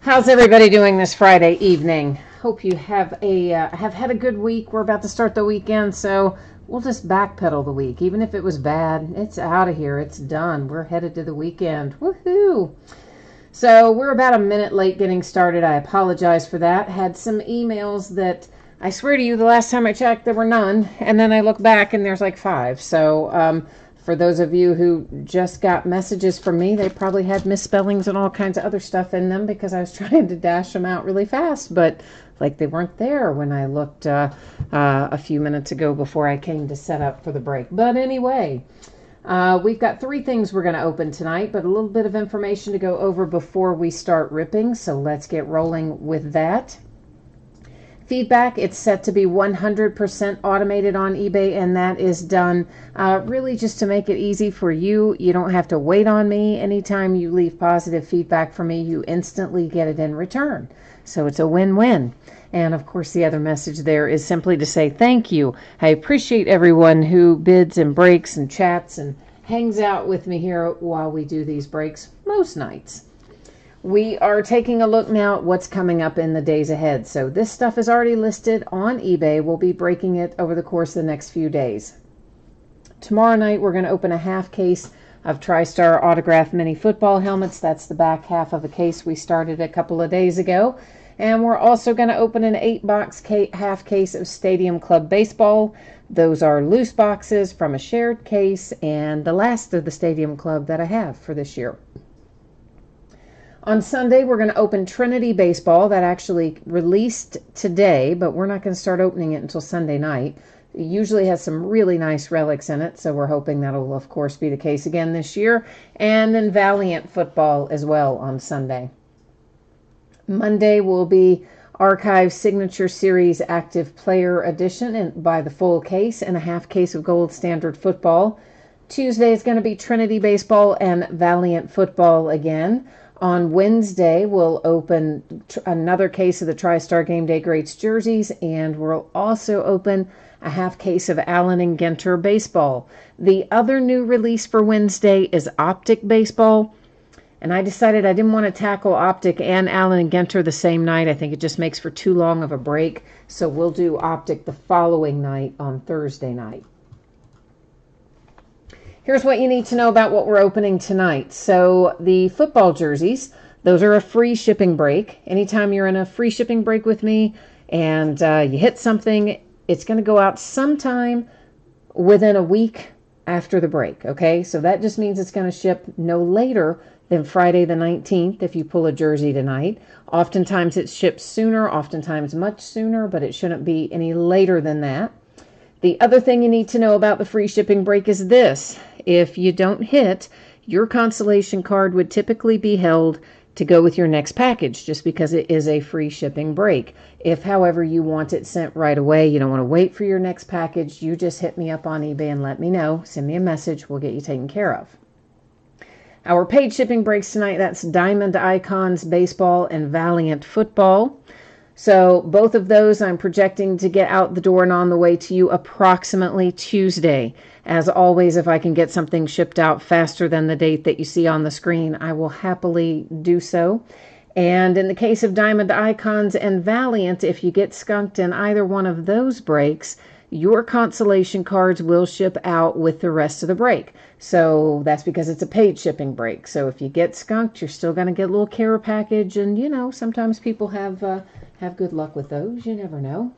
How's everybody doing this Friday evening? Hope you have had a good week. We're about to start the weekend, so we'll just backpedal the week. Even if it was bad, it's out of here. It's done. We're headed to the weekend. Woohoo! So we're about a minute late getting started. I apologize for that. Had some emails that I swear to you, the last time I checked, there were none. And then I look back and there's like 5. So for those of you who just got messages from me, they probably had misspellings and all kinds of other stuff in them because I was trying to dash them out really fast. But like they weren't there when I looked a few minutes ago before I came to set up for the break. But anyway, we've got 3 things we're going to open tonight, but a little bit of information to go over before we start ripping. So let's get rolling with that. Feedback, it's set to be 100% automated on eBay, and that is done really just to make it easy for you. You don't have to wait on me. Anytime you leave positive feedback for me, you instantly get it in return. So it's a win-win. And of course, the other message there is simply to say thank you. I appreciate everyone who bids and breaks and chats and hangs out with me here while we do these breaks most nights. We are taking a look now at what's coming up in the days ahead. So this stuff is already listed on eBay. We'll be breaking it over the course of the next few days. Tomorrow night, we're going to open a half case of TriStar autograph mini football helmets. That's the back half of a case we started a couple of days ago. And we're also going to open an 8-box half case of Stadium Club baseball. Those are loose boxes from a shared case and the last of the Stadium Club that I have for this year. On Sunday, we're going to open Trinity Baseball. That actually released today, but we're not going to start opening it until Sunday night. It usually has some really nice relics in it, so we're hoping that'll, of course, be the case again this year. And then Valiant football as well on Sunday. Monday will be Archive Signature Series Active Player Edition and by the full case and a half case of Gold Standard football. Tuesday is going to be Trinity Baseball and Valiant football again. On Wednesday, we'll open another case of the TriStar Game Day Greats jerseys, and we'll also open a half case of Allen and Ginter baseball. The other new release for Wednesday is Optic baseball, and I decided I didn't want to tackle Optic and Allen and Ginter the same night. I think it just makes for too long of a break, so we'll do Optic the following night on Thursday night. Here's what you need to know about what we're opening tonight. So the football jerseys, those are a free shipping break. Anytime you're in a free shipping break with me and you hit something, it's going to go out sometime within a week after the break, okay? So that just means it's going to ship no later than Friday the 19th if you pull a jersey tonight. Oftentimes it ships sooner, oftentimes much sooner, but it shouldn't be any later than that. The other thing you need to know about the free shipping break is this. If you don't hit, your consolation card would typically be held to go with your next package just because it is a free shipping break. If, however, you want it sent right away, you don't want to wait for your next package, you just hit me up on eBay and let me know. Send me a message. We'll get you taken care of. Our paid shipping breaks tonight, that's Diamond Icons Baseball and Valiant Football. So both of those I'm projecting to get out the door and on the way to you approximately Tuesday. As always, if I can get something shipped out faster than the date that you see on the screen, I will happily do so. And in the case of Diamond Icons and Valiant, if you get skunked in either one of those breaks, your consolation cards will ship out with the rest of the break. So that's because it's a paid shipping break. So if you get skunked, you're still going to get a little care package. And, you know, sometimes people have good luck with those. You never know.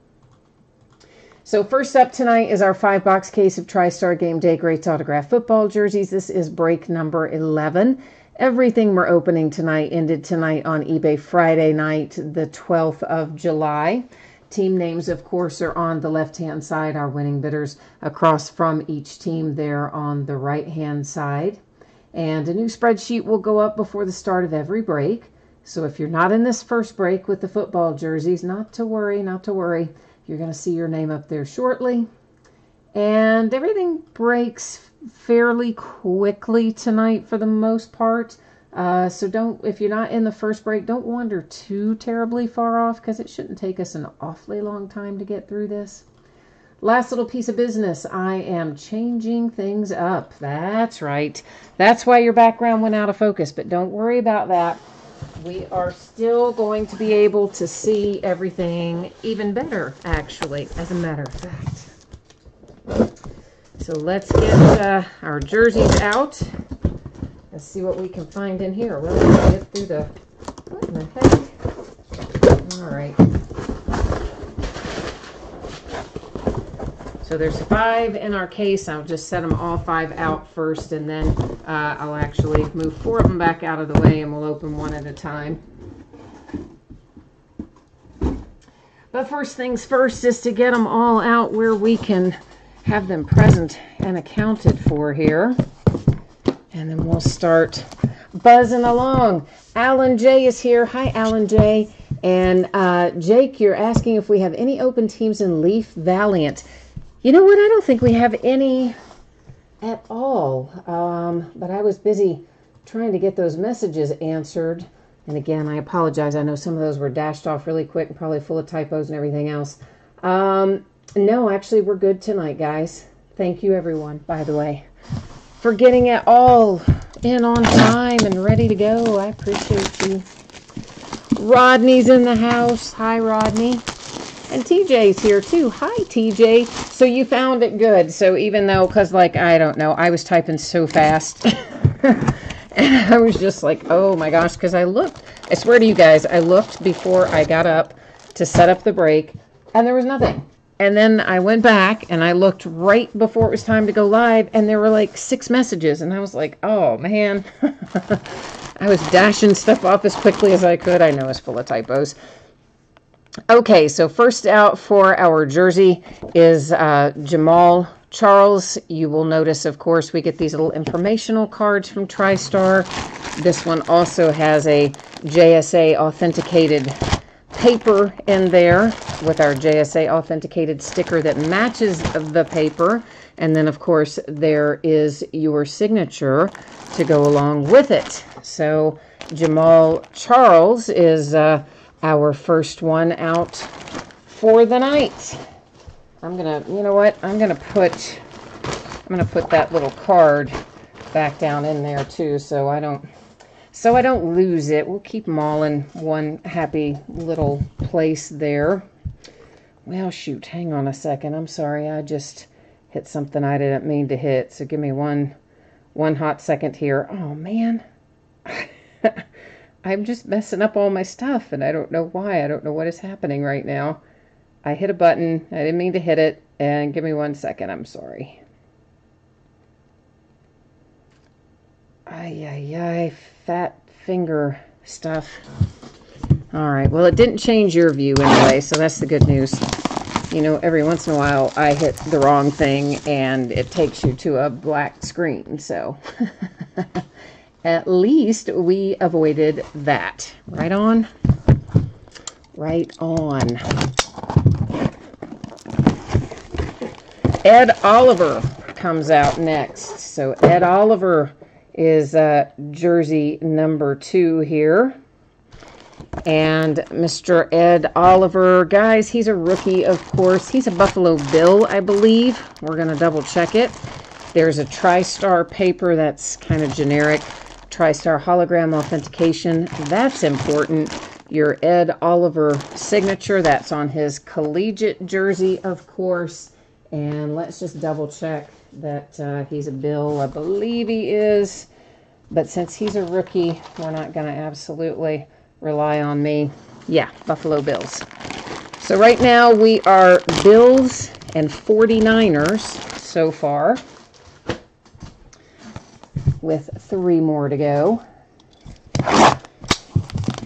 So first up tonight is our 5-box case of TriStar Game Day Greats autograph football jerseys. This is break number 11. Everything we're opening tonight ended tonight on eBay Friday night, the 12th of July. Team names, of course, are on the left-hand side. Our winning bidders across from each team there on the right-hand side. And a new spreadsheet will go up before the start of every break. So if you're not in this first break with the football jerseys, not to worry, not to worry. You're going to see your name up there shortly. And everything breaks fairly quickly tonight for the most part. So if you're not in the first break, don't wander too terribly far off because it shouldn't take us an awfully long time to get through this. Last little piece of business, I am changing things up. That's right. That's why your background went out of focus, but don't worry about that. we are still going to be able to see everything even better, actually, as a matter of fact. So let's get our jerseys out. Let's see what we can find in here. Well, let's get through the... What in the heck? All right. So there's 5 in our case. I'll just set them all 5 out first, and then I'll actually move 4 of them back out of the way, and we'll open one at a time. But first things first is to get them all out where we can have them present and accounted for here. And then we'll start buzzing along. Alan J is here. Hi, Alan J. And Jake, you're asking if we have any open teams in Leaf Valiant. You know what? I don't think we have any at all. But I was busy trying to get those messages answered. And again, I apologize. I know some of those were dashed off really quick and probably full of typos and everything else. No, actually, we're good tonight, guys. Thank you, everyone, by the way, for getting it all in on time and ready to go. I appreciate you. Rodney's in the house. Hi, Rodney. And TJ's here too. Hi, TJ. So you found it good. So even though, because like, I don't know, I was typing so fast. And I was just like, oh my gosh, because I looked, I swear to you guys, I looked before I got up to set up the break and there was nothing. And then I went back and I looked right before it was time to go live and there were like 6 messages. And I was like, oh man. I was dashing stuff off as quickly as I could. I know it's full of typos. Okay, so first out for our jersey is Jamal Charles. You will notice, of course, we get these little informational cards from TriStar. This one also has a JSA authenticated paper in there with our JSA authenticated sticker that matches the paper. And then, of course, there is your signature to go along with it. So Jamal Charles is our first one out for the night. I'm gonna, you know what? I'm gonna put that little card back down in there too, so I don't lose it. We'll keep them all in one happy little place there. Well, shoot, hang on a second. I'm sorry, I just hit something I didn't mean to hit. So give me one hot second here. Oh man. I'm just messing up all my stuff, and I don't know why. I don't know what is happening right now. I hit a button. I didn't mean to hit it, and give me 1 second. I'm sorry. Ay, fat finger stuff. All right, well, it didn't change your view anyway, so that's the good news. You know, every once in a while, I hit the wrong thing, and it takes you to a black screen, so... At least we avoided that. Right on. Right on. Ed Oliver comes out next. So Ed Oliver is jersey number 2 here. And Mr. Ed Oliver, guys, he's a rookie, of course. He's a Buffalo Bill, I believe. We're going to double check it. There's a TriStar paper that's kind of generic. TriStar hologram authentication. That's important. Your Ed Oliver signature. That's on his collegiate jersey, of course. And let's just double check that he's a Bill. I believe he is. But since he's a rookie, we're not going to absolutely rely on me. Yeah, Buffalo Bills. So right now we are Bills and 49ers so far, with 3 more to go.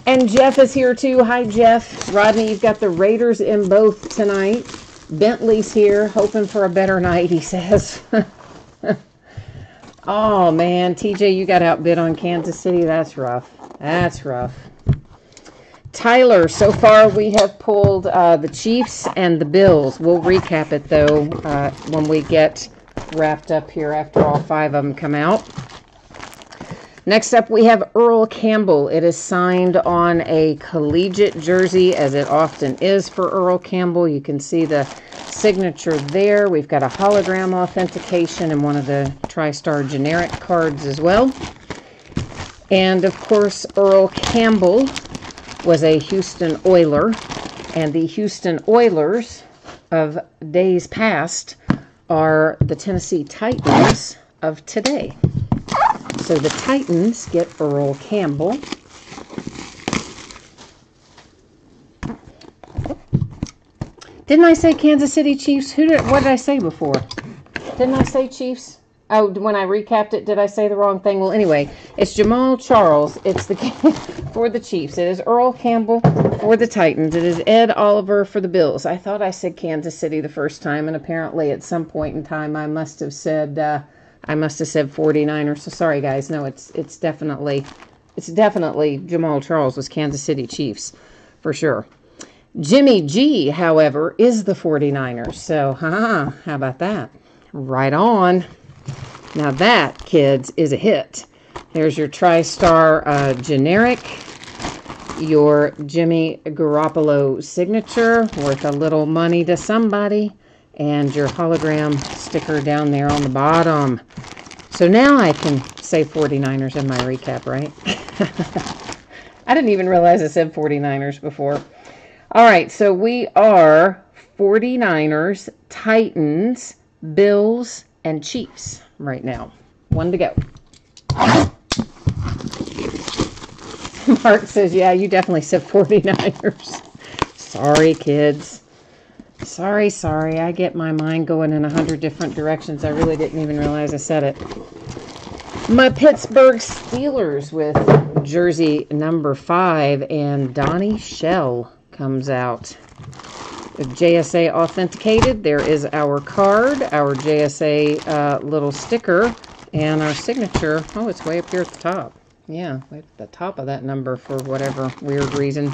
And Jeff is here too. Hi, Jeff. Rodney, you've got the Raiders in both tonight. Bentley's here, hoping for a better night, he says. Oh, man. TJ, you got outbid on Kansas City. That's rough. That's rough. Tyler, so far we have pulled the Chiefs and the Bills. We'll recap it, though, when we get wrapped up here after all 5 of them come out. Next up, we have Earl Campbell. It is signed on a collegiate jersey, as it often is for Earl Campbell. You can see the signature there. We've got a hologram authentication and one of the TriStar generic cards as well. And, of course, Earl Campbell was a Houston Oiler. And the Houston Oilers of days past are the Tennessee Titans of today. So the Titans get Earl Campbell. Didn't I say Kansas City Chiefs? What did I say before? Didn't I say Chiefs? Oh, when I recapped it, did I say the wrong thing? Well, anyway, it's Jamal Charles. It's the for the Chiefs. It is Earl Campbell for the Titans. It is Ed Oliver for the Bills. I thought I said Kansas City the first time, and apparently at some point in time I must have said 49ers. So sorry, guys. No, it's definitely Jamal Charles was Kansas City Chiefs for sure. Jimmy G, however, is the 49ers. So, how about that? Right on. Now that, kids, is a hit. There's your TriStar generic, your Jimmy Garoppolo signature, worth a little money to somebody, and your hologram sticker down there on the bottom. So now I can say 49ers in my recap, right? I didn't even realize I said 49ers before. All right, so we are 49ers, Titans, Bills, and Chiefs right now. One to go. Mark says, yeah, you definitely said 49ers. Sorry, kids. Sorry. I get my mind going in 100 different directions. I really didn't even realize I said it. My Pittsburgh Steelers with jersey number 5, and Donnie Shell comes out. JSA authenticated. There is our card, our JSA little sticker, and our signature. Oh, it's way up here at the top. Yeah, way at the top of that number for whatever weird reason.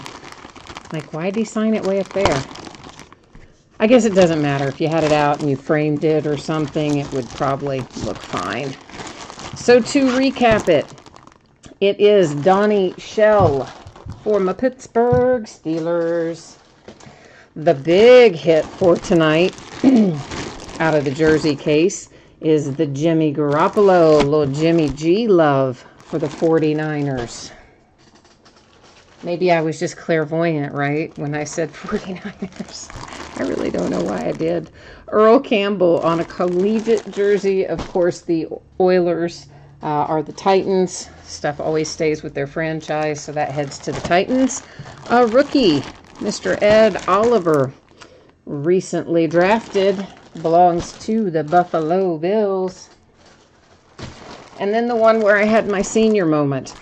Like, why'd he sign it way up there? I guess it doesn't matter. If you had it out and you framed it or something, it would probably look fine. So to recap it, it is Donnie Shell for my Pittsburgh Steelers. The big hit for tonight, out of the jersey case, is the Jimmy Garoppolo, little Jimmy G love for the 49ers. Maybe I was just clairvoyant, right, when I said 49ers. I really don't know why I did. Earl Campbell on a collegiate jersey. Of course, the Oilers are the Titans. Stuff always stays with their franchise, so that heads to the Titans. A rookie, Mr. Ed Oliver, recently drafted, belongs to the Buffalo Bills. And then the one where I had my senior moment,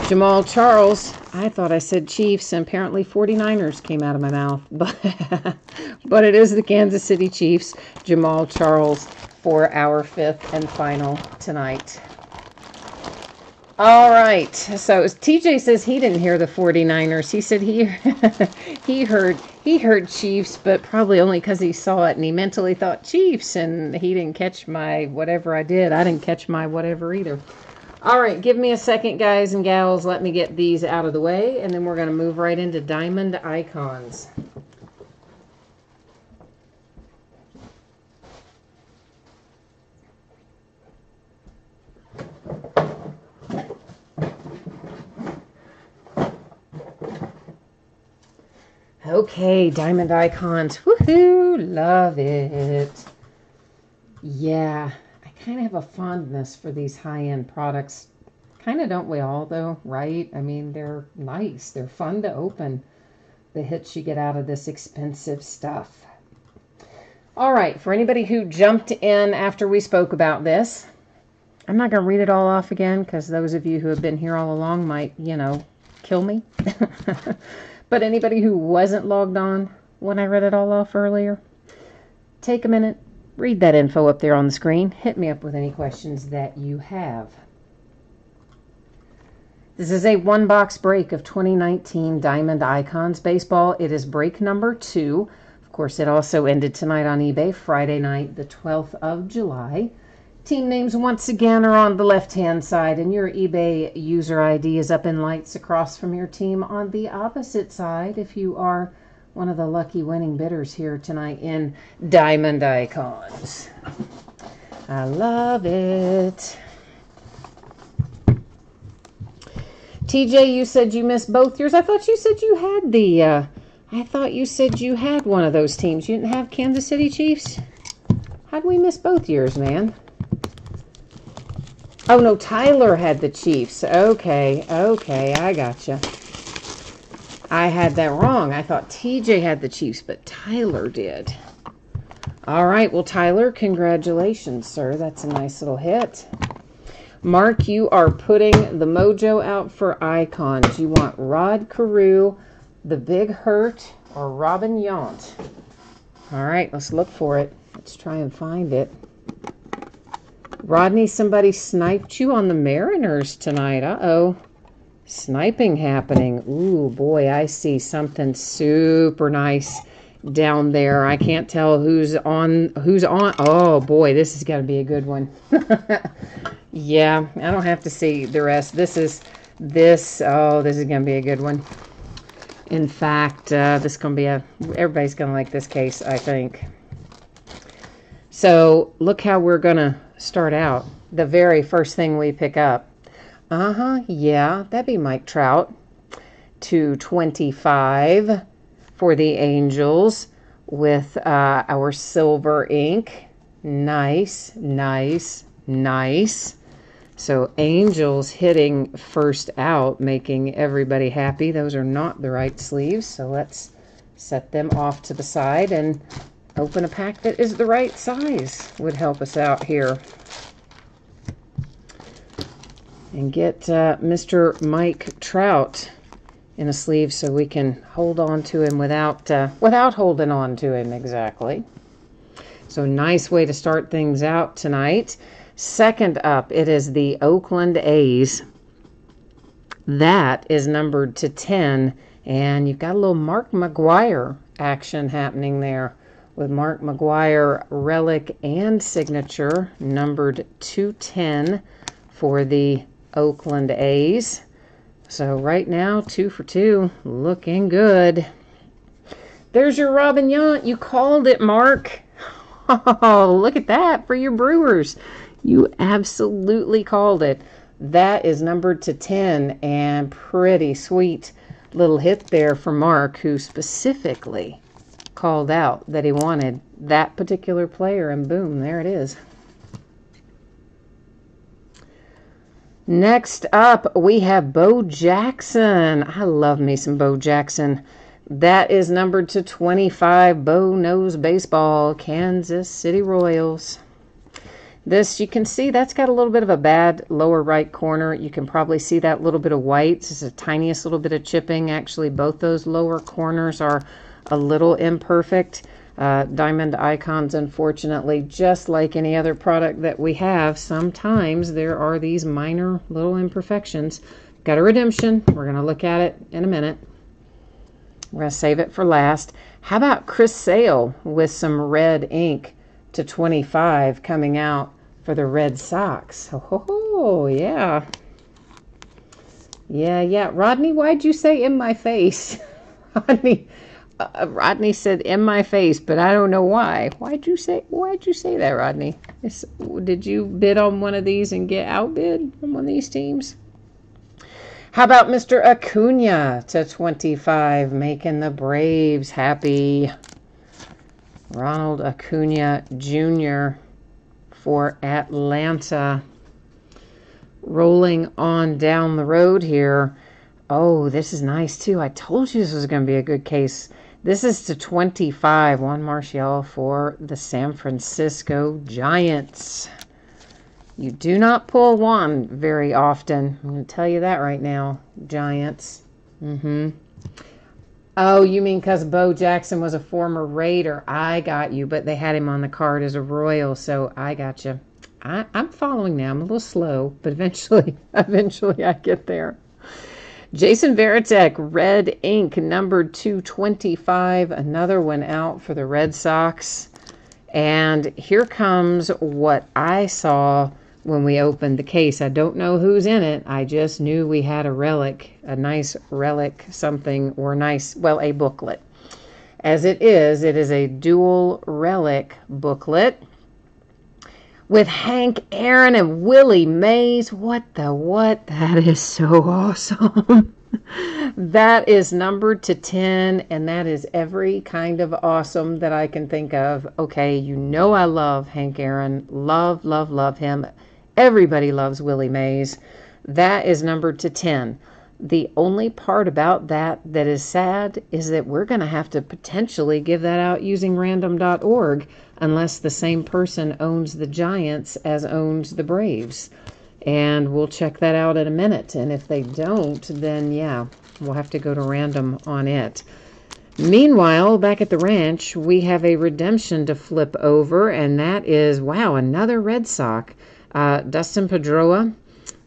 Jamal Charles. I thought I said Chiefs, and apparently 49ers came out of my mouth. But it is the Kansas City Chiefs, Jamal Charles, for our 5th and final tonight. All right, so TJ says he didn't hear the 49ers. He said he heard Chiefs, but probably only because he saw it and he mentally thought Chiefs, and he didn't catch my whatever I did. I didn't catch my whatever either. All right, give me a second, guys and gals. Let me get these out of the way, and then we're going to move right into Diamond Icons. Okay, Diamond Icons. Woohoo! Love it. Yeah, I kind of have a fondness for these high-end products. Kind of, don't we all, though, right? I mean, they're nice. They're fun to open, the hits you get out of this expensive stuff. All right, for anybody who jumped in after we spoke about this, I'm not going to read it all off again, because those of you who have been here all along might, kill me. But anybody who wasn't logged on when I read it all off earlier, take a minute, read that info up there on the screen. Hit me up with any questions that you have. This is a one-box break of 2019 Diamond Icons Baseball. It is break number 2. Of course, it also ended tonight on eBay, Friday night, the 12th of July. Team names once again are on the left-hand side, and your eBay user ID is up in lights across from your team on the opposite side if you are one of the lucky winning bidders here tonight in Diamond Icons. I love it. TJ, you said you missed both yours. I thought you said you had I thought you said you had one of those teams. You didn't have Kansas City Chiefs? How'd we miss both yours, man? Oh, no, Tyler had the Chiefs. Okay, I gotcha. I had that wrong. I thought TJ had the Chiefs, but Tyler did. All right, well, Tyler, congratulations, sir. That's a nice little hit. Mark, you are putting the mojo out for icons. You want Rod Carew, The Big Hurt, or Robin Yount. All right, let's look for it. Let's try and find it. Rodney, somebody sniped you on the Mariners tonight. Uh-oh. Sniping happening. Ooh, boy, I see something super nice down there. I can't tell who's on. Oh, boy, this is going to be a good one. Yeah, I don't have to see the rest. This is going to be a good one. In fact, this is going to be everybody's going to like this case, I think. So look how we're going to start out. The very first thing we pick up. Yeah, that'd be Mike Trout. 225 for the Angels with our silver ink. Nice. So Angels hitting first out, making everybody happy. Those are not the right sleeves, so let's set them off to the side and open a pack that is the right size. Would help us out here. And get Mr. Mike Trout in a sleeve so we can hold on to him without holding on to him exactly. So nice way to start things out tonight. Second up, it is the Oakland A's. That is numbered to 10, and you've got a little Mark McGwire action happening there with Mark McGwire relic and signature numbered 210 for the Oakland A's. So right now, 2 for 2, looking good. There's your Robin Yount. You called it, Mark. Oh, look at that for your Brewers. You absolutely called it. That is numbered to 10, and pretty sweet little hit there for Mark, who specifically called out that he wanted that particular player, and boom, there it is. Next up, we have Bo Jackson. I love me some Bo Jackson. That is numbered to 25. Bo knows baseball. Kansas City Royals. This, you can see that's got a little bit of a bad lower right corner. You can probably see that little bit of white. This is the tiniest little bit of chipping. Actually, both those lower corners are a little imperfect. Diamond Icons, unfortunately, just like any other product that we have, sometimes there are these minor little imperfections. Got a redemption. We're going to look at it in a minute. We're going to save it for last. How about Chris Sale with some red ink to 25 coming out for the Red Sox? Oh, yeah. Yeah. Rodney, why'd you say in my face? Rodney said in my face, but I don't know why. Why'd you say that, Rodney? Did you bid on one of these and get outbid on one of these teams? How about Mr. Acuna to 25, making the Braves happy? Ronald Acuna Jr. for Atlanta. Rolling on down the road here. Oh, this is nice too. I told you this was going to be a good case. This is to 25. Juan Martial for the San Francisco Giants. You do not pull Juan very often. I'm going to tell you that right now. Giants. Oh, you mean because Bo Jackson was a former Raider. I got you, but they had him on the card as a Royal, so I got you. I'm following now. I'm a little slow, but eventually I get there. Jason Varitek, red ink, numbered 225. Another one out for the Red Sox. And here comes what I saw when we opened the case. I don't know who's in it. I just knew we had a relic, a nice relic something, or a booklet. As it is a dual relic booklet with Hank Aaron and Willie Mays. What the what? That is so awesome. That is numbered to 10, and that is every kind of awesome that I can think of. Okay, you know I love Hank Aaron. Love, love, love him. Everybody loves Willie Mays. That is numbered to 10. The only part about that that is sad is that we're going to have to potentially give that out using random.org unless the same person owns the Giants as owns the Braves. And we'll check that out in a minute. And if they don't, then yeah, we'll have to go to random on it. Meanwhile, back at the ranch, we have a redemption to flip over, and that is, wow, another Red Sox. Dustin Pedroia,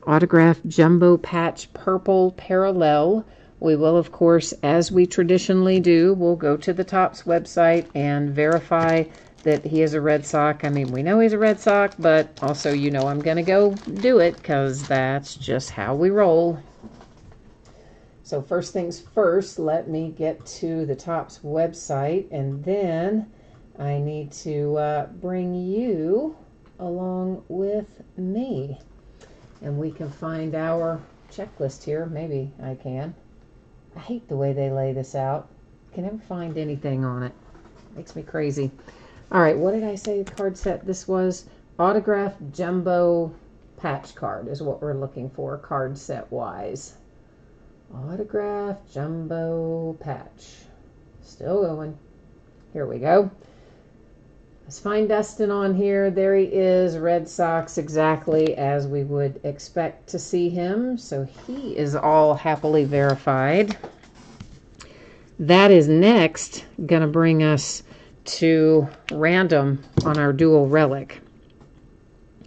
autographed jumbo patch purple parallel. We will, of course, as we traditionally do, we'll go to the Topps website and verify that he is a Red Sox. I mean, we know he's a Red Sox, but also, you know, I'm going to go do it because that's just how we roll. So first things first, let me get to the Topps website, and then I need to bring you along with me. And we can find our checklist here. Maybe I can. I hate the way they lay this out. I can never find anything on it. Makes me crazy. All right, what did I say the card set this was? Autographed jumbo patch card is what we're looking for, card set wise. Autographed jumbo patch. Still going. Here we go. Let's find Dustin on here. There he is, Red Sox, exactly as we would expect to see him. So he is all happily verified. That is next going to bring us to random on our dual relic.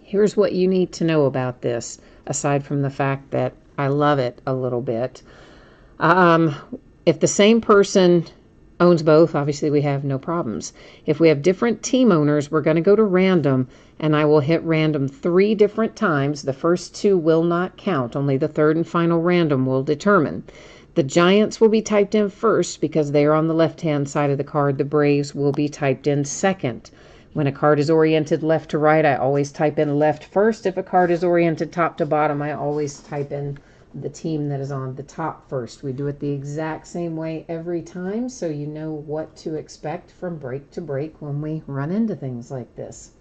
Here's what you need to know about this, aside from the fact that I love it a little bit. If the same person owns both, obviously we have no problems. If we have different team owners, we're going to go to random, and I will hit random 3 different times. The first 2 will not count. Only the third and final random will determine. The Giants will be typed in first because they are on the left-hand side of the card. The Braves will be typed in second. When a card is oriented left to right, I always type in left first. If a card is oriented top to bottom, I always type in the team that is on the top first. We do it the exact same way every time, so you know what to expect from break to break when we run into things like this.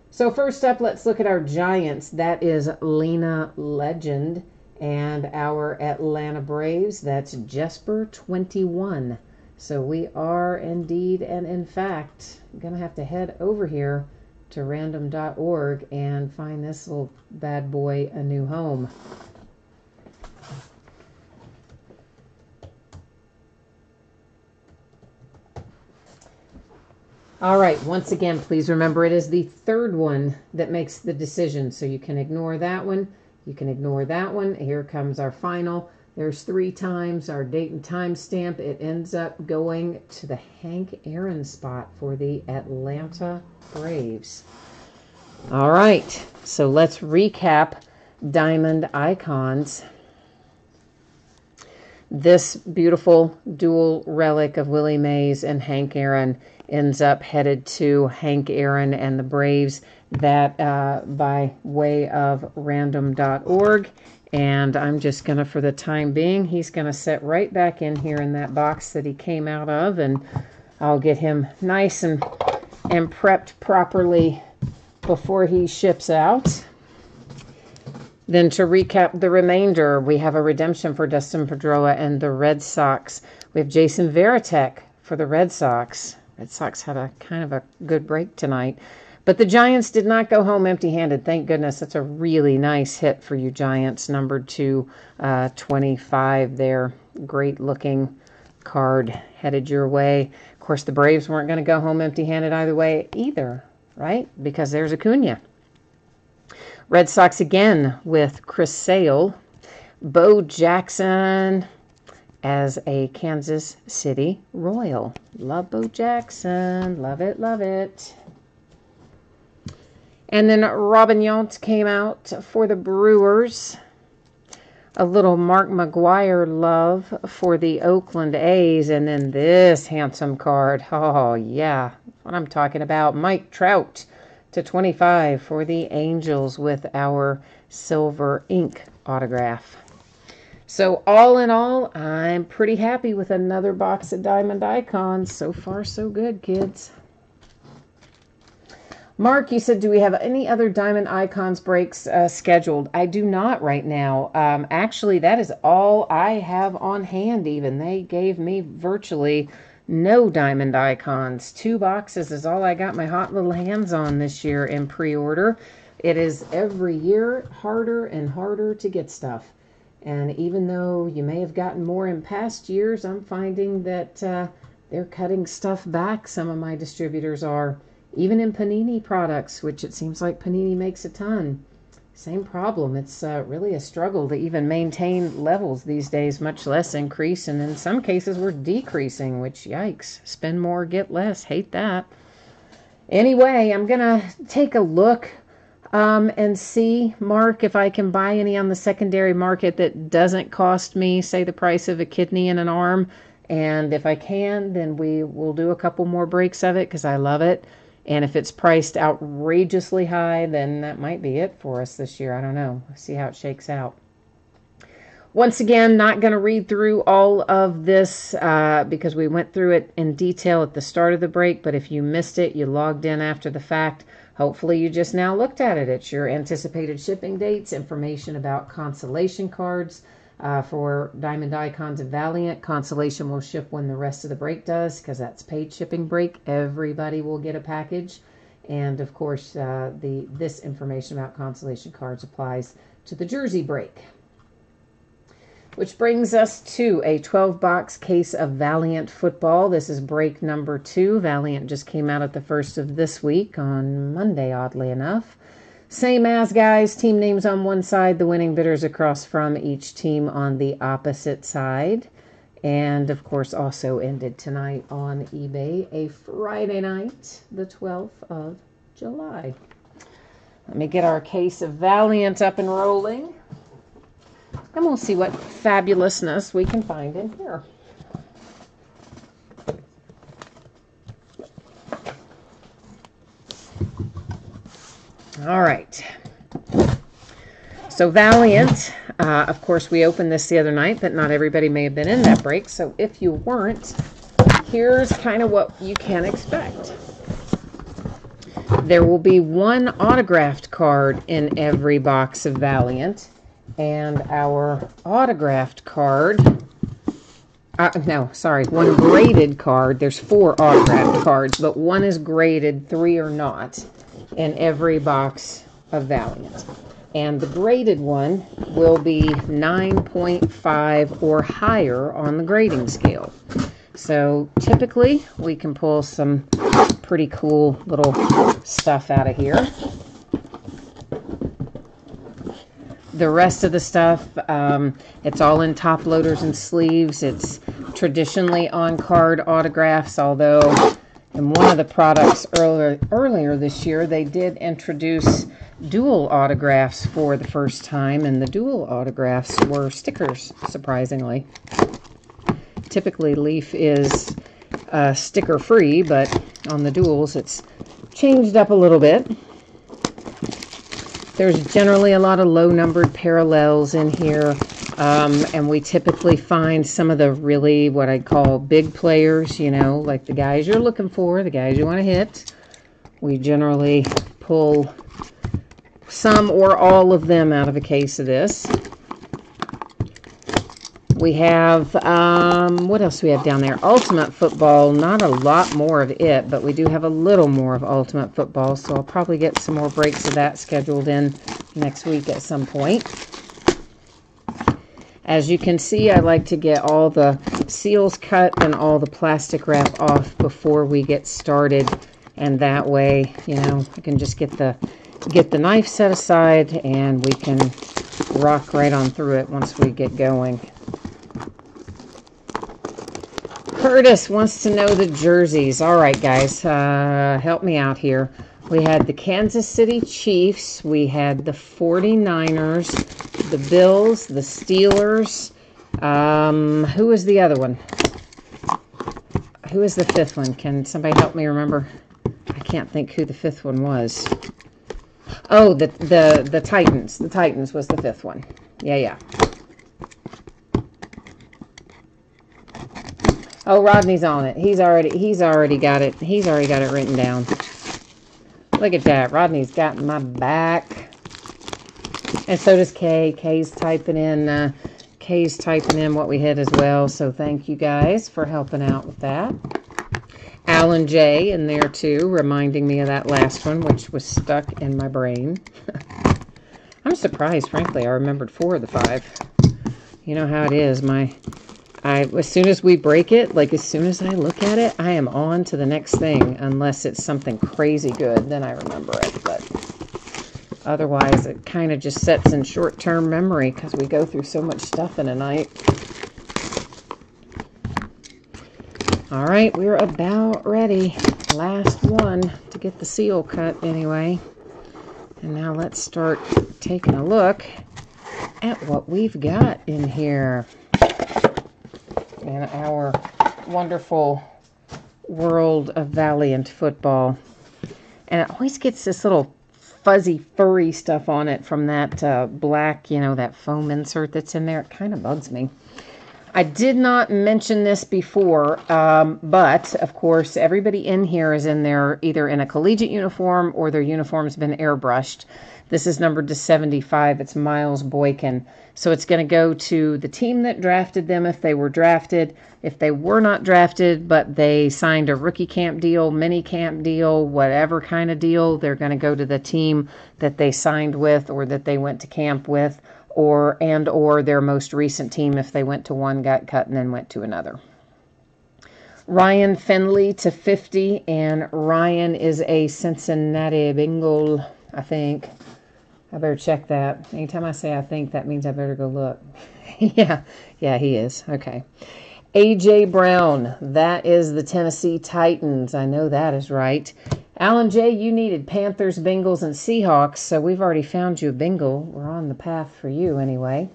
So first up, let's look at our Giants. That is Lena Legend. And our Atlanta Braves, that's Jesper 21. So we are indeed and in fact going to have to head over here to random.org and find this little bad boy a new home. All right, once again, please remember it is the third one that makes the decision, so you can ignore that one. You can ignore that one. Here comes our final. There's 3 times our date and time stamp. It ends up going to the Hank Aaron spot for the Atlanta Braves. All right, so let's recap Diamond Icons. This beautiful dual relic of Willie Mays and Hank Aaron ends up headed to Hank Aaron and the Braves. That by way of random.org. And I'm just going to, for the time being, he's going to sit right back in here in that box that he came out of, and I'll get him nice and prepped properly before he ships out. Then to recap the remainder, we have a redemption for Dustin Pedroia and the Red Sox. We have Jason Varitek for the Red Sox. Red Sox had a kind of a good break tonight. But the Giants did not go home empty-handed. Thank goodness. That's a really nice hit for you Giants, numbered to 25 there. Great-looking card headed your way. Of course, the Braves weren't going to go home empty-handed either way either, right? Because there's Acuna. Red Sox again with Chris Sale. Bo Jackson as a Kansas City Royal. Love Bo Jackson. Love it, love it. And then Robin Yount came out for the Brewers. A little Mark McGwire love for the Oakland A's. And then this handsome card. Oh, yeah. That's what I'm talking about. Mike Trout /25 for the Angels with our silver ink autograph. So all in all, I'm pretty happy with another box of Diamond Icons. So far, so good, kids. Mark, you said, do we have any other Diamond Icons breaks scheduled? I do not right now. Actually, that is all I have on hand even. They gave me virtually no Diamond Icons. 2 boxes is all I got my hot little hands on this year in pre-order. It is every year harder and harder to get stuff. And even though you may have gotten more in past years, I'm finding that they're cutting stuff back. Some of my distributors are. Even in Panini products, which it seems like Panini makes a ton. Same problem. It's really a struggle to even maintain levels these days, much less increase. And in some cases, we're decreasing, which, yikes. Spend more, get less. Hate that. Anyway, I'm going to take a look and see, Mark, if I can buy any on the secondary market that doesn't cost me, say, the price of a kidney and an arm. And if I can, then we will do a couple more breaks of it because I love it. And if it's priced outrageously high, then that might be it for us this year. I don't know. We'll see how it shakes out. Once again, not going to read through all of this because we went through it in detail at the start of the break. But if you missed it, you logged in after the fact. Hopefully you just now looked at it. It's your anticipated shipping dates, information about consolation cards. For Diamond Icons and Valiant, consolation will ship when the rest of the break does because that's paid shipping break. Everybody will get a package. And, of course, this information about consolation cards applies to the jersey break. Which brings us to a 12-box case of Valiant football. This is break number 2. Valiant just came out at the first of this week on Monday, oddly enough. Same as, guys, team names on one side, the winning bidders across from each team on the opposite side. And, of course, also ended tonight on eBay, a Friday night, the 12th of July. Let me get our case of Valiant up and rolling. And we'll see what fabulousness we can find in here. All right. So Valiant, of course, we opened this the other night, but not everybody may have been in that break. So if you weren't, here's kind of what you can expect. There will be 1 autographed card in every box of Valiant. And our autographed card, 1 graded card. There's 4 autographed cards, but 1 is graded, 3 are not, in every box of Valiant. And the graded one will be 9.5 or higher on the grading scale. So typically we can pull some pretty cool little stuff out of here. The rest of the stuff, it's all in top loaders and sleeves. It's traditionally on-card autographs, although in one of the products earlier this year, they did introduce dual autographs for the first time, and the dual autographs were stickers, surprisingly. Typically, Leaf is sticker-free, but on the duals, it's changed up a little bit. There's generally a lot of low-numbered parallels in here, and we typically find some of the really, what I'd call, big players, you know, like the guys you're looking for, the guys you want to hit. We generally pull some or all of them out of a case of this. We have, what else do we have down there? Ultimate Football, not a lot more of it, but we do have a little more of Ultimate Football, so I'll probably get some more breaks of that scheduled in next week at some point. As you can see, I like to get all the seals cut and all the plastic wrap off before we get started, and that way, you know, I can just get the knife set aside and we can rock right on through it once we get going. Curtis wants to know the jerseys. All right, guys, help me out here. We had the Kansas City Chiefs. We had the 49ers, the Bills, the Steelers. Who was the other one? Who is the 5th one? Can somebody help me remember? I can't think who the fifth one was. Oh, the Titans. The Titans was the fifth one. Yeah. Oh, Rodney's on it. He's already got it. He's already got it written down. Look at that. Rodney's got my back. And so does Kay. Kay's typing in what we hit as well. So thank you guys for helping out with that. Alan J in there too, reminding me of that last one, which was stuck in my brain. I'm surprised, frankly. I remembered 4 of the 5. You know how it is. As soon as we break it, like as soon as I look at it, I am on to the next thing. Unless it's something crazy good, then I remember it. But otherwise, it kind of just sets in short-term memory because we go through so much stuff in a night. All right, we're about ready. Last one to get the seal cut anyway. And now let's start taking a look at what we've got in here. In our wonderful world of Valiant football. And it always gets this little fuzzy, furry stuff on it from that black, that foam insert that's in there. It kind of bugs me. I did not mention this before, but, of course, everybody in here is in there either in a collegiate uniform or their uniform's been airbrushed. This is numbered to 75. It's Miles Boykin. So it's going to go to the team that drafted them if they were drafted. If they were not drafted, but they signed a rookie camp deal, mini camp deal, whatever kind of deal, they're going to go to the team that they signed with or that they went to camp with, or their most recent team if they went to one, got cut, and then went to another. Ryan Finley to 50, and Ryan is a Cincinnati Bengal, I think. I better check that. Anytime I say I think, that means I better go look. Yeah, he is. Okay. A.J. Brown, that is the Tennessee Titans. I know that is right. Alan J., you needed Panthers, Bengals, and Seahawks, so we've already found you a Bengal. We're on the path for you anyway.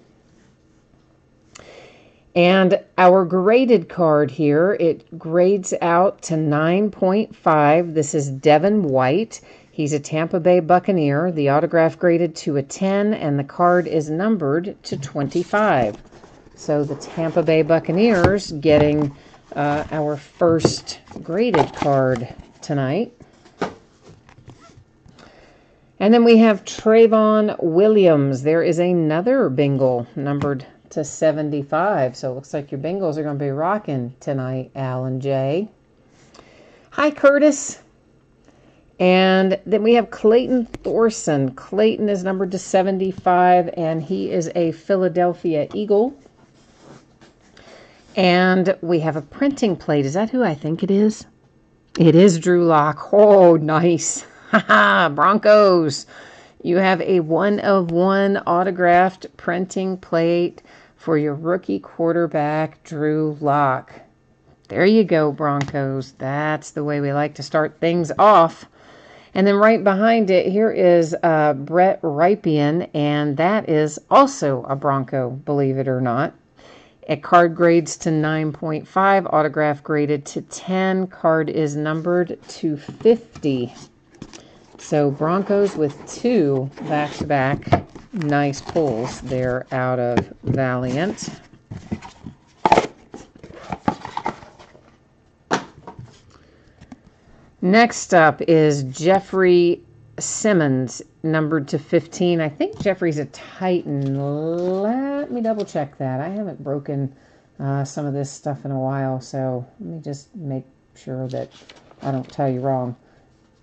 And our graded card here, it grades out to 9.5. This is Devin White. He's a Tampa Bay Buccaneer. The autograph graded to a 10, and the card is numbered to 25. So the Tampa Bay Buccaneers getting our first graded card tonight. And then we have Trayvon Williams. There is another Bengal numbered to 75. So it looks like your Bengals are going to be rocking tonight, Alan J. Hi, Curtis. And then we have Clayton Thorson. Clayton is numbered to 75, and he is a Philadelphia Eagle. And we have a printing plate. Is that who I think it is? It is Drew Lock. Oh, nice. Haha, Broncos. You have a 1/1 autographed printing plate for your rookie quarterback, Drew Lock. There you go, Broncos. That's the way we like to start things off. And then right behind it, here is Brett Rypien, and that is also a Bronco, believe it or not. A card grades to 9.5, autograph graded to 10, card is numbered to 50. So Broncos with 2 back-to-back nice pulls there out of Valiant. Next up is Jeffrey Simmons, numbered to 15. I think Jeffrey's a Titan. Let me double check that. I haven't broken some of this stuff in a while, so let me just make sure that I don't tell you wrong.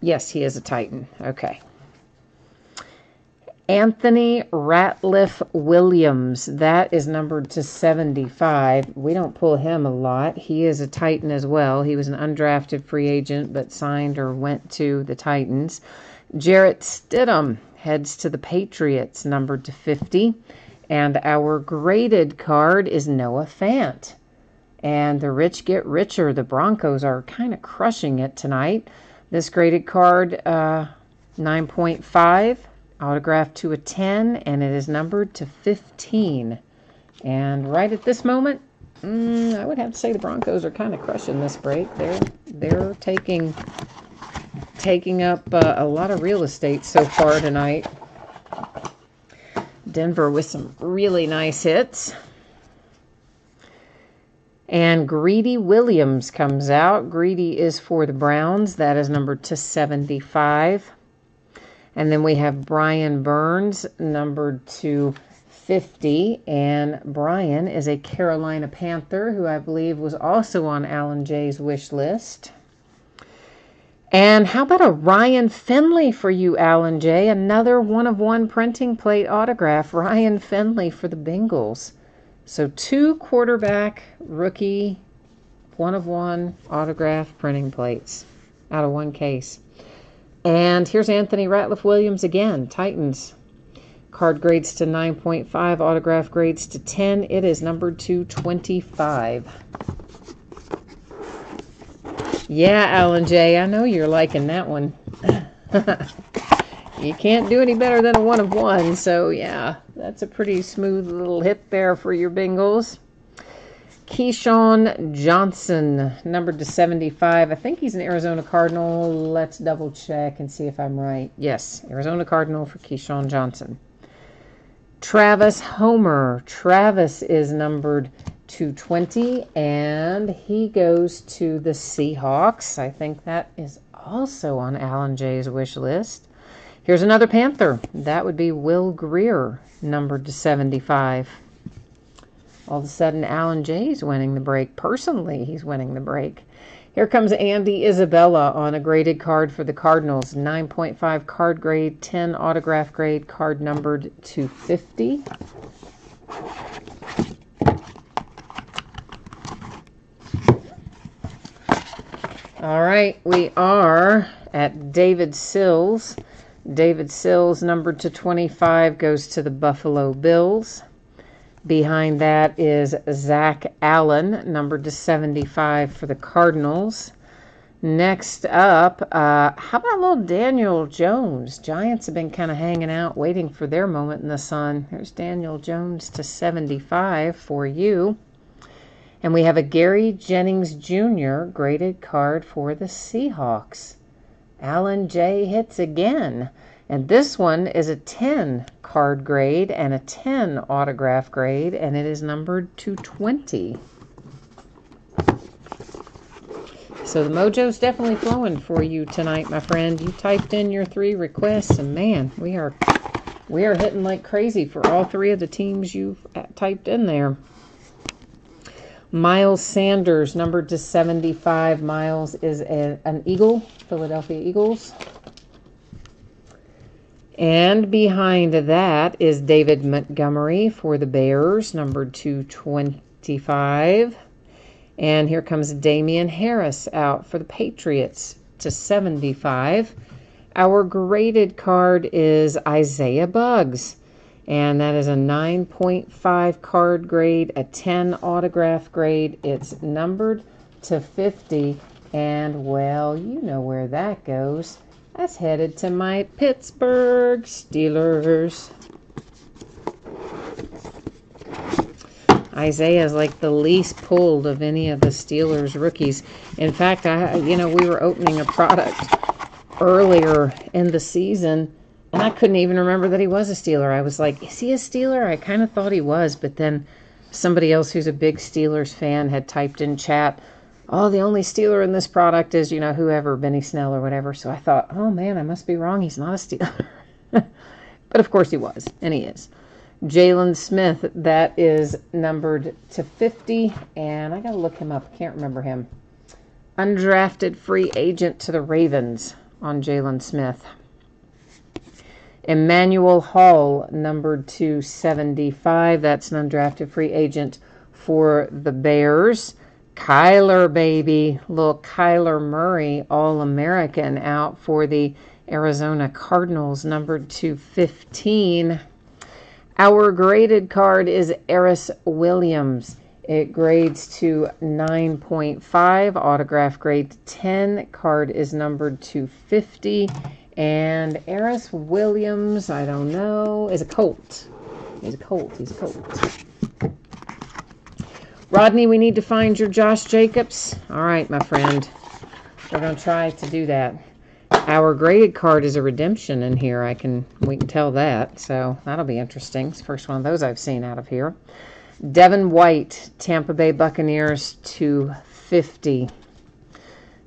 Yes, he is a Titan. Okay. Anthony Ratliff Williams. That is numbered to 75. We don't pull him a lot. He is a Titan as well. He was an undrafted free agent, but signed or went to the Titans. Jarrett Stidham heads to the Patriots, numbered to 50. And our graded card is Noah Fant. And the rich get richer. The Broncos are kind of crushing it tonight. This graded card, 9.5. Autographed to a 10, and it is numbered to 15. And right at this moment, I would have to say the Broncos are kind of crushing this break. They're taking taking up a lot of real estate so far tonight. Denver with some really nice hits. And Greedy Williams comes out. Greedy is for the Browns. That is numbered to 75. And then we have Brian Burns, numbered to 50. And Brian is a Carolina Panther, who I believe was also on Alan J's wish list. And how about a Ryan Finley for you, Alan J? Another 1/1 printing plate autograph. Ryan Finley for the Bengals. So 2 quarterback rookie 1/1 autograph printing plates out of 1 case. And here's Anthony Ratliff Williams again, Titans. Card grades to 9.5, autograph grades to 10. It is numbered to 25. Yeah, Alan J, I know you're liking that one. You can't do any better than a 1/1, so yeah, that's a pretty smooth little hit there for your Bengals. Keyshawn Johnson, numbered to 75. I think he's an Arizona Cardinal. Let's double check and see if I'm right. Yes, Arizona Cardinal for Keyshawn Johnson. Travis Homer. Travis is numbered to 20, and he goes to the Seahawks. I think that is also on Alan J's wish list. Here's another Panther. That would be Will Greer, numbered to 75. All of a sudden, Alan J's winning the break. Personally, he's winning the break. Here comes Andy Isabella on a graded card for the Cardinals. 9.5 card grade, 10 autograph grade, card numbered to 50. All right, we are at David Sills. David Sills, numbered to 25, goes to the Buffalo Bills. Behind that is Zach Allen, numbered to 75 for the Cardinals. Next up, how about little Daniel Jones? Giants have been kind of hanging out, waiting for their moment in the sun. There's Daniel Jones to 75 for you. And we have a Gary Jennings Jr. graded card for the Seahawks. Alan J hits again. And this one is a 10 card grade and a 10 autograph grade, and it is numbered to 20. So the mojo's definitely flowing for you tonight, my friend. You typed in your 3 requests, and man, we are hitting like crazy for all 3 of the teams you've typed in there. Miles Sanders, numbered to 75. Miles is an Eagle, Philadelphia Eagles. And behind that is David Montgomery for the Bears, numbered to 25. And here comes Damian Harris out for the Patriots to 75. Our graded card is Isaiah Buggs. And that is a 9.5 card grade, a 10 autograph grade. It's numbered to 50. And, well, you know where that goes. That's headed to my Pittsburgh Steelers. Isaiah is like the least pulled of any of the Steelers rookies. In fact, we were opening a product earlier in the season, and I couldn't even remember that he was a Steeler. I was like, is he a Steeler? I kind of thought he was, but then somebody else who's a big Steelers fan had typed in chat, oh, the only Steeler in this product is, whoever, Benny Snell or whatever. So I thought, oh man, I must be wrong. He's not a Steeler. But of course he was, and he is. Jalen Smith, that is numbered to 50, and I got to look him up. I can't remember him. Undrafted free agent to the Ravens on Jalen Smith. Emmanuel Hall, numbered to 75. That's an undrafted free agent for the Bears. Kyler, baby. Little Kyler Murray, All-American, out for the Arizona Cardinals, numbered to 15. Our graded card is Eris Williams. It grades to 9.5, autograph grade to 10. Card is numbered to 50. And Eris Williams, I don't know, is a Colt. He's a Colt. Rodney, we need to find your Josh Jacobs. All right, my friend. We're going to try to do that. Our graded card is a redemption in here. We can tell that. So that'll be interesting. It's the first one of those I've seen out of here. Devin White, Tampa Bay Buccaneers /50.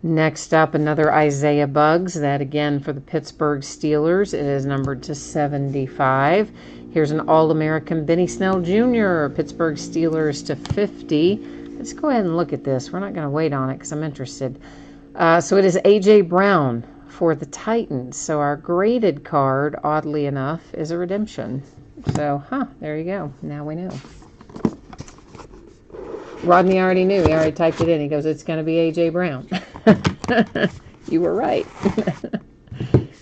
Next up, another Isaiah Buggs. That again for the Pittsburgh Steelers. It is numbered /75. Here's an All-American Benny Snell Jr., Pittsburgh Steelers /50. Let's go ahead and look at this. We're not going to wait on it because I'm interested. So it is A.J. Brown for the Titans. So our graded card, oddly enough, is a redemption. So, there you go. Now we know. Rodney already knew. He already typed it in. He goes, it's going to be A.J. Brown. You were right.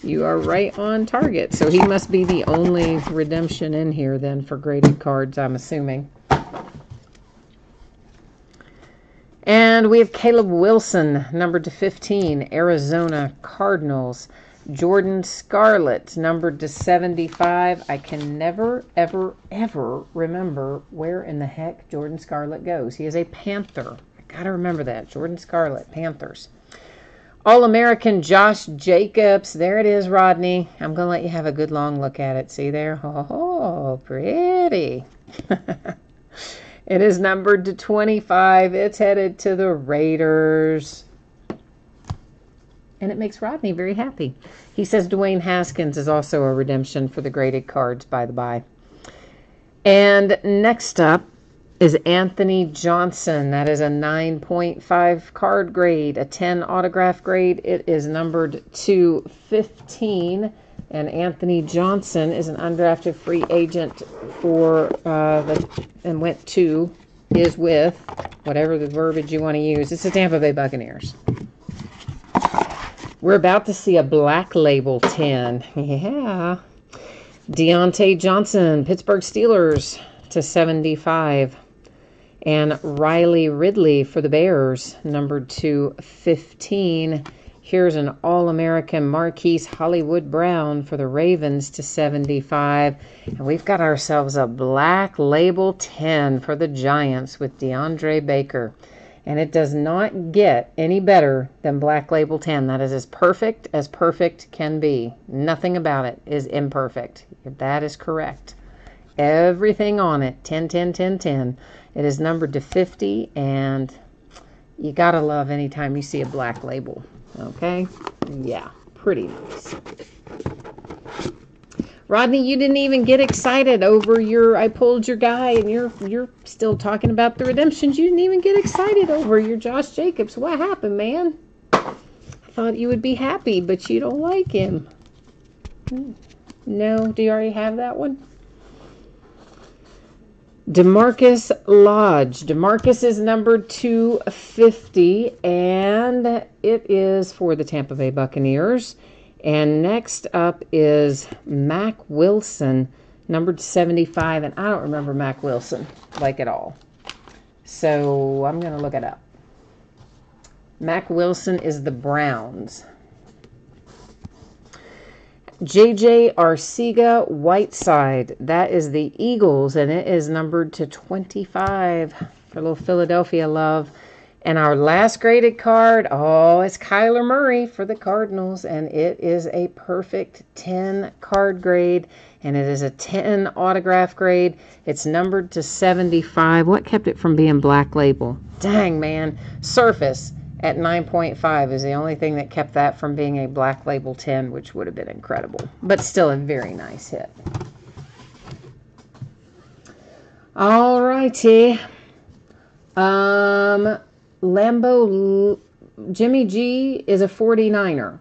You are right on target. So he must be the only redemption in here then for graded cards, I'm assuming. And we have Caleb Wilson, numbered /15, Arizona Cardinals. Jordan Scarlett, numbered /75. I can never, ever, ever remember where in the heck Jordan Scarlett goes. He is a Panther. I gotta remember that. Jordan Scarlett, Panthers. All-American Josh Jacobs. There it is, Rodney. I'm gonna let you have a good long look at it. See there? Oh, pretty. It is numbered /25. It's headed to the Raiders. And it makes Rodney very happy. He says Dwayne Haskins is also a redemption for the graded cards, by the by. And next up is Anthony Johnson. That is a 9.5 card grade, a 10 autograph grade. It is numbered /15. And Anthony Johnson is an undrafted free agent for is with, whatever the verbiage you want to use. It's the Tampa Bay Buccaneers. We're about to see a black label 10. Yeah. Deontay Johnson, Pittsburgh Steelers /75. And Riley Ridley for the Bears, numbered /15. Here's an All-American Marquise Hollywood Brown for the Ravens /75. And we've got ourselves a black label 10 for the Giants with DeAndre Baker. And it does not get any better than black label 10. That is as perfect can be. Nothing about it is imperfect. That is correct. Everything on it, 10, 10, 10, 10. It is numbered /50, and you gotta love anytime you see a black label. Okay? Yeah, pretty nice. Rodney, you didn't even get excited over I pulled your guy, and you're still talking about the redemptions. You didn't even get excited over your Josh Jacobs. What happened, man? I thought you would be happy, but you don't like him. No? Do you already have that one? DeMarcus Lodge. DeMarcus is numbered /50, and it is for the Tampa Bay Buccaneers. And next up is Mac Wilson, numbered /75, and I don't remember Mac Wilson, like at all. So I'm going to look it up. Mac Wilson is the Browns. J.J. Arcega-Whiteside, that is the Eagles, and it is numbered /25 for a little Philadelphia love. And our last graded card, it's Kyler Murray for the Cardinals, and it is a perfect 10 card grade, and it is a 10 autograph grade. It's numbered /75. What kept it from being black label? Dang, man. Surface at 9.5 is the only thing that kept that from being a black label 10, which would have been incredible. But still a very nice hit. All righty. Jimmy G is a 49er.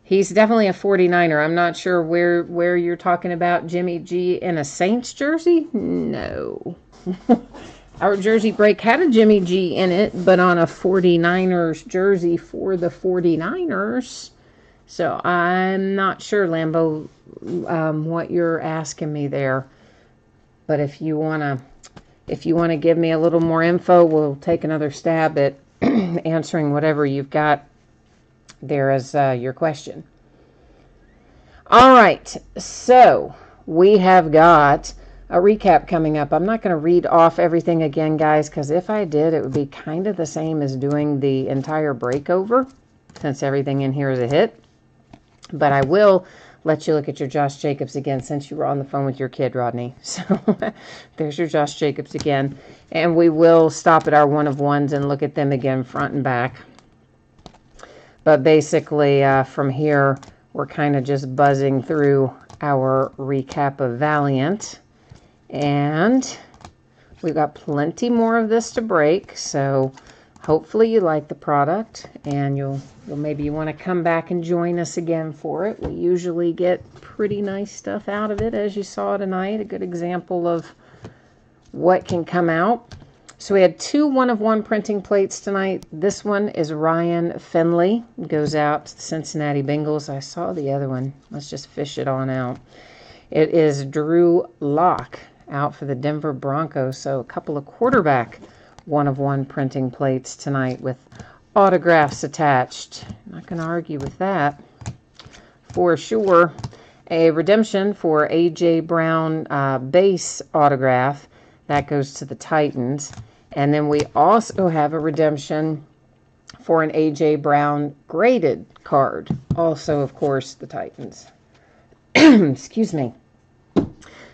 He's definitely a 49er. I'm not sure where you're talking about Jimmy G in a Saints jersey. No. Our jersey break had a Jimmy G in it, but on a 49ers jersey for the 49ers. So I'm not sure, Lambo, what you're asking me there. But if you want to give me a little more info, we'll take another stab at answering whatever you've got there as your question. All right, so we have got a recap coming up. I'm not going to read off everything again, guys, because if I did, it would be kind of the same as doing the entire breakover, since everything in here is a hit. But I will let you look at your Josh Jacobs again since you were on the phone with your kid, Rodney. So there's your Josh Jacobs again. And we will stop at our one of ones and look at them again front and back. But basically, from here, we're kind of just buzzing through our recap of Valiant. And we've got plenty more of this to break. So hopefully you like the product, and you'll maybe you want to come back and join us again for it. We usually get pretty nice stuff out of it, as you saw tonight. A good example of what can come out. So we had 2 one-of-one printing plates tonight. This one is Ryan Finley. It goes out to the Cincinnati Bengals. I saw the other one. Let's just fish it on out. It is Drew Lock out for the Denver Broncos. So a couple of quarterback one-of-one printing plates tonight with autographs attached. Not going to argue with that. For sure, a redemption for A.J. Brown base autograph. That goes to the Titans. And then we also have a redemption for an A.J. Brown graded card. Also, of course, the Titans. Excuse me.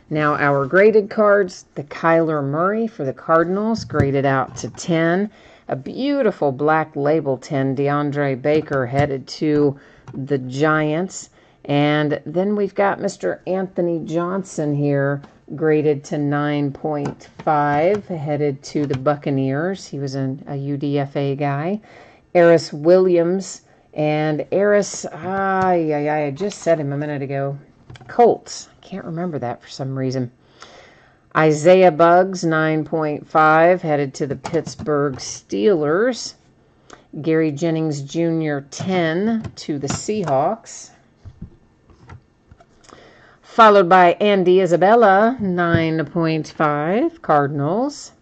Now, our graded cards, the Kyler Murray for the Cardinals, graded out to 10. A beautiful black label 10, DeAndre Baker, headed to the Giants. And then we've got Mr. Anthony Johnson here, graded to 9.5, headed to the Buccaneers. He was a UDFA guy. Eris Williams, and Eris, I just said him a minute ago, Colts. Can't remember that for some reason. Isaiah Buggs, 9.5, headed to the Pittsburgh Steelers. Gary Jennings Jr., 10, to the Seahawks. Followed by Andy Isabella, 9.5, Cardinals.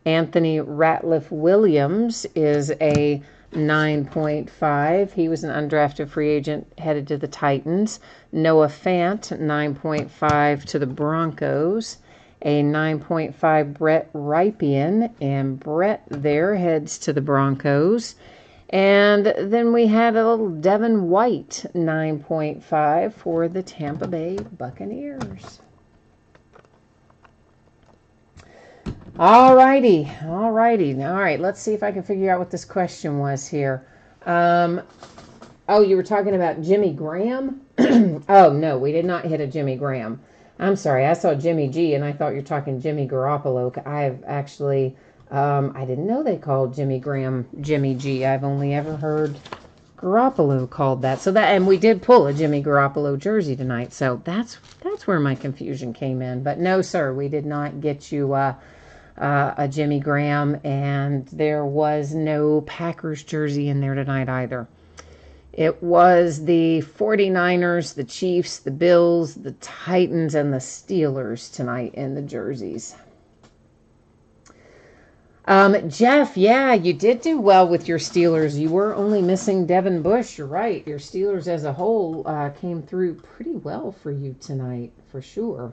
Anthony Ratliff Williams is a 9.5. He was an undrafted free agent headed to the Titans. Noah Fant, 9.5 to the Broncos. A 9.5 Brett Rypien, and Brett there heads to the Broncos. And then we had a little Devin White, 9.5 for the Tampa Bay Buccaneers. All righty. All right, let's see if I can figure out what this question was here. Oh, you were talking about Jimmy Graham? Oh, no, we did not hit a Jimmy Graham. I'm sorry, I saw Jimmy G, and I thought you were talking Jimmy Garoppolo. I've actually, I didn't know they called Jimmy Graham Jimmy G. I've only ever heard Garoppolo called that. So that, and we did pull a Jimmy Garoppolo jersey tonight, so that's where my confusion came in. But no, sir, we did not get you a Jimmy Graham, and there was no Packers jersey in there tonight either. It was the 49ers, the Chiefs, the Bills, the Titans, and the Steelers tonight in the jerseys. Jeff, yeah, you did do well with your Steelers. You were only missing Devin Bush. You're right. Your Steelers as a whole came through pretty well for you tonight, for sure.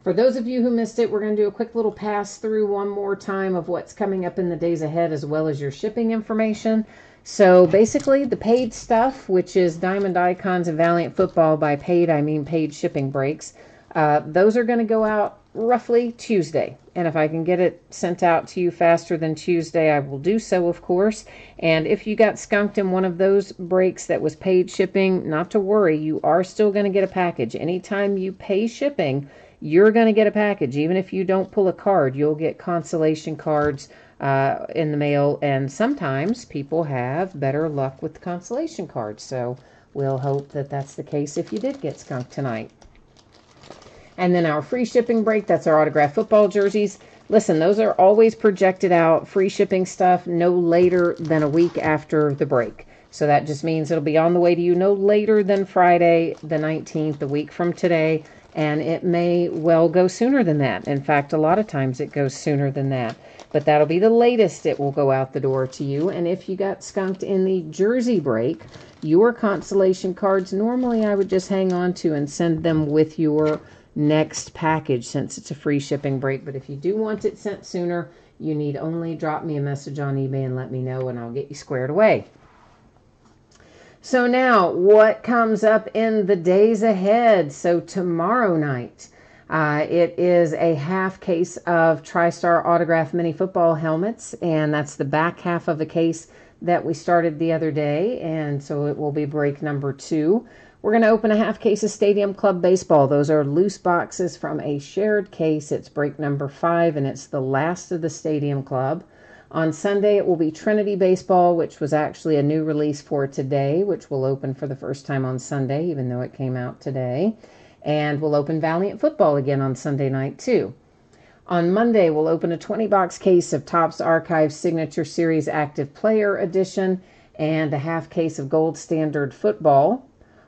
For those of you who missed it, we're going to do a quick little pass through one more time of what's coming up in the days ahead, as well as your shipping information. So basically the paid stuff, which is Diamond Icons and Valiant Football. By paid, I mean paid shipping breaks. Those are going to go out roughly Tuesday. And if I can get it sent out to you faster than Tuesday, I will do so, of course. And if you got skunked in one of those breaks that was paid shipping, not to worry, you are still going to get a package. Anytime you pay shipping, you're going to get a package. Even if you don't pull a card, you'll get consolation cards in the mail, and sometimes people have better luck with the consolation cards, so we'll hope that that's the case if you did get skunked tonight. And then our free shipping break, that's our autographed football jerseys. Listen, those are always projected out, free shipping stuff, no later than a week after the break. So that just means it'll be on the way to you no later than Friday the 19th, a week from today, and it may well go sooner than that. In fact, a lot of times it goes sooner than that. But that'll be the latest it will go out the door to you. And if you got skunked in the jersey break, your consolation cards, normally I would just hang on to and send them with your next package since it's a free shipping break. But if you do want it sent sooner, you need only drop me a message on eBay and let me know, and I'll get you squared away. So now, what comes up in the days ahead? So tomorrow night, it is a half case of TriStar autograph mini football helmets, and that's the back half of the case that we started the other day, and so it will be break number 2. We're going to open a half case of Stadium Club Baseball. Those are loose boxes from a shared case. It's break number 5, and it's the last of the Stadium Club. On Sunday, it will be Trinity Baseball, which was actually a new release for today, which will open for the first time on Sunday, even though it came out today. And we'll open Valiant Football again on Sunday night, too. On Monday, we'll open a 20-box case of Topps Archive Signature Series Active Player Edition and a half case of Gold Standard Football.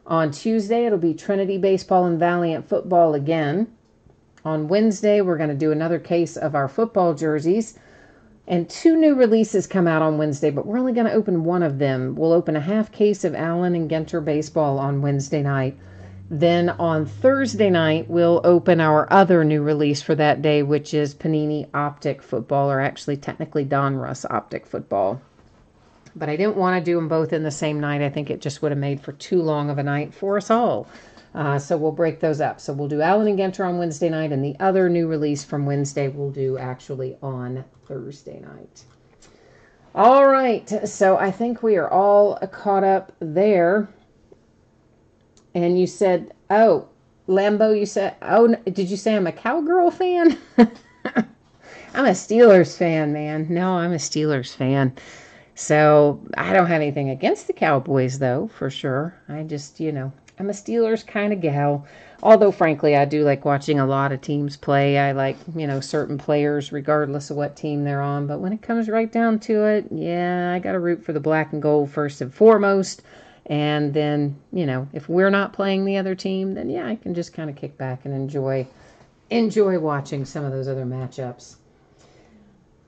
On Tuesday, it'll be Trinity Baseball and Valiant Football again. On Wednesday, we're going to do another case of our football jerseys. And 2 new releases come out on Wednesday, but we're only going to open one of them. We'll open a half case of Allen and Ginter Baseball on Wednesday night. Then on Thursday night, we'll open our other new release for that day, which is Panini Optic Football, or actually technically Donruss Optic Football. But I didn't want to do them both in the same night. I think it just would have made for too long of a night for us all. So we'll break those up. So we'll do Allen and Ginter on Wednesday night, and the other new release from Wednesday we'll do actually on Thursday night. All right, so I think we are all caught up there. And you said, oh, Lambo, you said, oh, did you say I'm a Cowgirl fan? I'm a Steelers fan, man. No, I'm a Steelers fan. So I don't have anything against the Cowboys, though, for sure. I just, I'm a Steelers kind of gal. Although, frankly, I do like watching a lot of teams play. I like, certain players regardless of what team they're on. But when it comes right down to it, yeah, I got to root for the black and gold first and foremost. And then, if we're not playing the other team, then, yeah, I can just kind of kick back and enjoy watching some of those other matchups.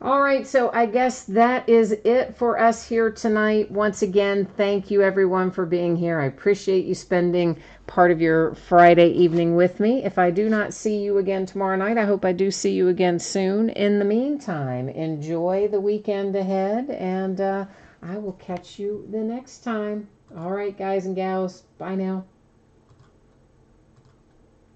All right, so I guess that is it for us here tonight. Once again, thank you everyone for being here. I appreciate you spending part of your Friday evening with me. If I do not see you again tomorrow night, I hope I do see you again soon. In the meantime, enjoy the weekend ahead, and I will catch you the next time. All right, guys and gals, bye now.